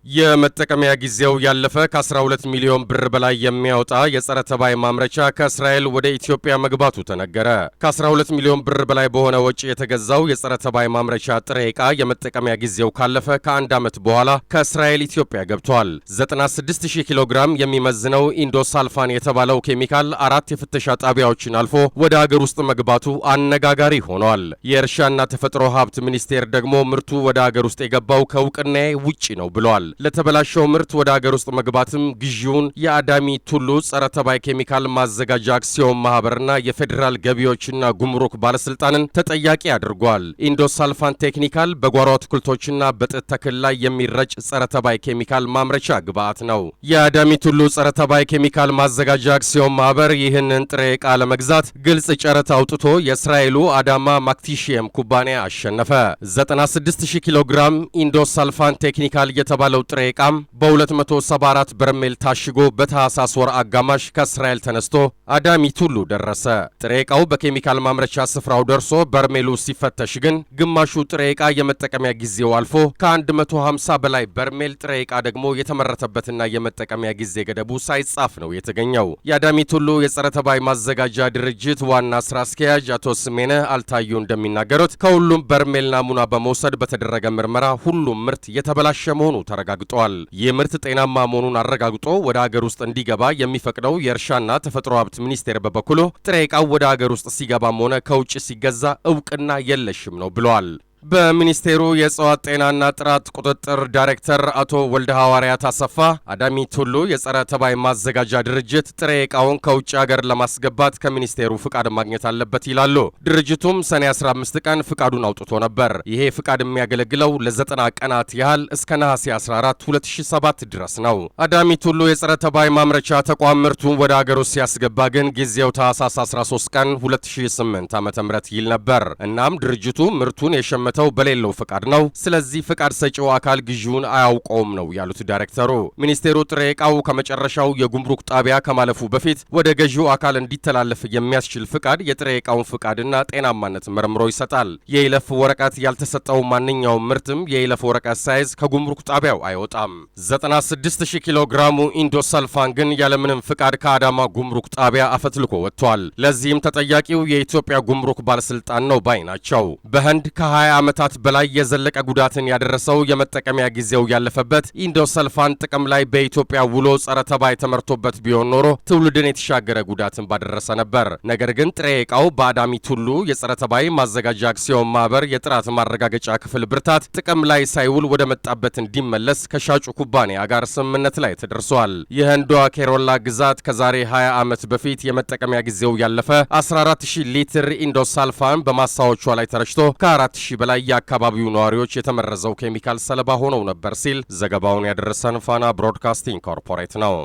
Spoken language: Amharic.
የመጠቀሚያ ጊዜው ያለፈ ከ12 ሚሊዮን ብር በላይ የሚያወጣ የጸረ ተባይ ማምረቻ ከእስራኤል ወደ ኢትዮጵያ መግባቱ ተነገረ። ከ12 ሚሊዮን ብር በላይ በሆነ ወጪ የተገዛው የጸረ ተባይ ማምረቻ ጥሬ ዕቃ የመጠቀሚያ ጊዜው ካለፈ ከአንድ ዓመት በኋላ ከእስራኤል ኢትዮጵያ ገብቷል። 96000 ኪሎ ግራም የሚመዝነው ኢንዶሳልፋን የተባለው ኬሚካል 4 የፍተሻ ጣቢያዎችን አልፎ ወደ አገር ውስጥ መግባቱ አነጋጋሪ ሆኗል። የእርሻና ተፈጥሮ ሀብት ሚኒስቴር ደግሞ ምርቱ ወደ አገር ውስጥ የገባው ከእውቅናዬ ውጪ ነው ብሏል። ለተበላሸው ምርት ወደ አገር ውስጥ መግባትም ግዢውን የአዳሚ ቱሉ ጸረ ተባይ ኬሚካል ማዘጋጃ አክሲዮን ማህበርና የፌዴራል ገቢዎችና ጉምሩክ ባለስልጣንን ተጠያቂ አድርጓል። ኢንዶሳልፋን ቴክኒካል በጓሮ አትክልቶችና በጥጥ ተክል ላይ የሚረጭ ጸረ ተባይ ኬሚካል ማምረቻ ግብዓት ነው። የአዳሚ ቱሉ ጸረ ተባይ ኬሚካል ማዘጋጃ አክሲዮን ማህበር ይህንን ጥሬ ዕቃ ለመግዛት ግልጽ ጨረታ አውጥቶ የእስራኤሉ አዳማ ማክቲሺየም ኩባንያ አሸነፈ። 96000 ኪሎ ግራም ኢንዶሳልፋን ቴክኒካል የተባለው ጥሬ ዕቃም በ274 በርሜል ታሽጎ በታህሳስ ወር አጋማሽ ከእስራኤል ተነስቶ አዳሚ ቱሉ ደረሰ። ጥሬ ዕቃው በኬሚካል ማምረቻ ስፍራው ደርሶ በርሜሉ ሲፈተሽ ግን ግማሹ ጥሬ ዕቃ የመጠቀሚያ ጊዜው አልፎ ከ150 በላይ በርሜል ጥሬ ዕቃ ደግሞ የተመረተበትና የመጠቀሚያ ጊዜ ገደቡ ሳይጻፍ ነው የተገኘው። የአዳሚ ቱሉ የጸረ ተባይ ማዘጋጃ ድርጅት ዋና ስራ አስኪያጅ አቶ ስሜነ አልታዩ እንደሚናገሩት ከሁሉም በርሜል ናሙና በመውሰድ በተደረገ ምርመራ ሁሉም ምርት የተበላሸ መሆኑ ተረጋግጧል። ይህ ምርት ጤናማ መሆኑን አረጋግጦ ወደ አገር ውስጥ እንዲገባ የሚፈቅደው የእርሻና ተፈጥሮ ሀብት ሚኒስቴር በበኩሉ ጥሬ ዕቃው ወደ አገር ውስጥ ሲገባም ሆነ ከውጭ ሲገዛ እውቅና የለሽም ነው ብለዋል። በሚኒስቴሩ የእጽዋት ጤናና ጥራት ቁጥጥር ዳይሬክተር አቶ ወልደ ሐዋርያት አሰፋ አዳሚ ቱሉ የጸረ ተባይ ማዘጋጃ ድርጅት ጥሬ ዕቃውን ከውጭ ሀገር ለማስገባት ከሚኒስቴሩ ፍቃድ ማግኘት አለበት ይላሉ። ድርጅቱም ሰኔ 15 ቀን ፍቃዱን አውጥቶ ነበር። ይሄ ፍቃድ የሚያገለግለው ለ90 ቀናት ያህል እስከ ነሐሴ 14 2007 ድረስ ነው። አዳሚ ቱሉ የጸረ ተባይ ማምረቻ ተቋም ምርቱን ወደ አገር ውስጥ ሲያስገባ ግን ጊዜው ታህሳስ 13 ቀን 2008 ዓ.ም ይል ነበር። እናም ድርጅቱ ምርቱን የሸመ በሌለው ፍቃድ ነው። ስለዚህ ፍቃድ ሰጪው አካል ግዢውን አያውቀውም ነው ያሉት ዳይሬክተሩ። ሚኒስቴሩ ጥሬ ዕቃው ከመጨረሻው የጉምሩክ ጣቢያ ከማለፉ በፊት ወደ ገዢው አካል እንዲተላለፍ የሚያስችል ፍቃድ የጥሬ ዕቃውን ፍቃድና ጤናማነት መርምሮ ይሰጣል። የይለፍ ወረቀት ያልተሰጠው ማንኛውም ምርትም የይለፍ ወረቀት ሳይዝ ከጉምሩክ ጣቢያው አይወጣም። 96000 ኪሎ ግራሙ ኢንዶሳልፋን ግን ያለምንም ፍቃድ ከአዳማ ጉምሩክ ጣቢያ አፈትልኮ ወጥቷል። ለዚህም ተጠያቂው የኢትዮጵያ ጉምሩክ ባለስልጣን ነው ባይ ናቸው። በህንድ ከ20 ዓመታት በላይ የዘለቀ ጉዳትን ያደረሰው የመጠቀሚያ ጊዜው ያለፈበት ኢንዶሳልፋን ጥቅም ላይ በኢትዮጵያ ውሎ ጸረ ተባይ ተመርቶበት ቢሆን ኖሮ ትውልድን የተሻገረ ጉዳትን ባደረሰ ነበር። ነገር ግን ጥሬ ዕቃው በአዳሚ ቱሉ የጸረ ተባይ ማዘጋጃ አክሲዮን ማህበር የጥራት ማረጋገጫ ክፍል ብርታት ጥቅም ላይ ሳይውል ወደ መጣበት እንዲመለስ ከሻጩ ኩባንያ ጋር ስምምነት ላይ ተደርሷል። የህንዷ ኬሮላ ግዛት ከዛሬ 20 ዓመት በፊት የመጠቀሚያ ጊዜው ያለፈ 14000 ሊትር ኢንዶሳልፋን በማሳዎቿ ላይ ተረጭቶ ከ4000 በላይ የአካባቢው ነዋሪዎች የተመረዘው ኬሚካል ሰለባ ሆነው ነበር ሲል ዘገባውን ያደረሰን ፋና ብሮድካስቲንግ ኮርፖሬት ነው።